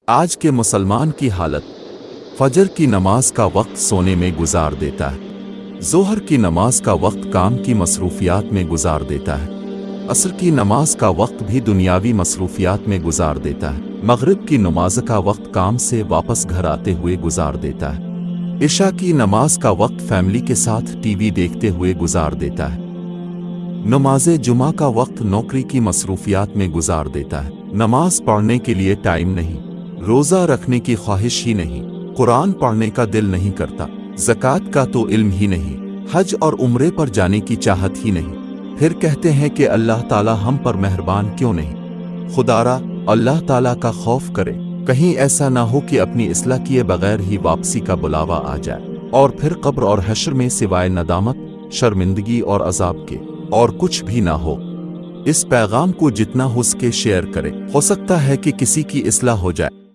آج کے مسلمان کی حالت، فجر کی نماز کا وقت سونے میں گزار دیتا ہے، ظہر کی نماز کا وقت کام کی مصروفیات میں گزار دیتا ہے، عصر کی نماز کا وقت بھی دنیاوی مصروفیات میں گزار دیتا ہے، مغرب کی نماز کا وقت کام سے واپس گھر آتے ہوئے گزار دیتا ہے، عشاء کی نماز کا وقت فیملی کے ساتھ ٹی وی دیکھتے ہوئے گزار دیتا ہے، نماز جمعہ کا وقت نوکری کی مصروفیات میں گزار دیتا ہے، نماز پڑھنے کے لیے ٹائم نہیں، روزہ رکھنے کی خواہش ہی نہیں، قرآن پڑھنے کا دل نہیں کرتا، زکوٰۃ کا تو علم ہی نہیں، حج اور عمرے پر جانے کی چاہت ہی نہیں، پھر کہتے ہیں کہ اللہ تعالی ہم پر مہربان کیوں نہیں؟ خدارا اللہ تعالی کا خوف کرے، کہیں ایسا نہ ہو کہ اپنی اصلاح کیے بغیر ہی واپسی کا بلاوا آ جائے اور پھر قبر اور حشر میں سوائے ندامت، شرمندگی اور عذاب کے اور کچھ بھی نہ ہو۔ اس پیغام کو جتنا ہو سکے شیئر کرے، ہو سکتا ہے کہ کسی کی اصلاح ہو جائے۔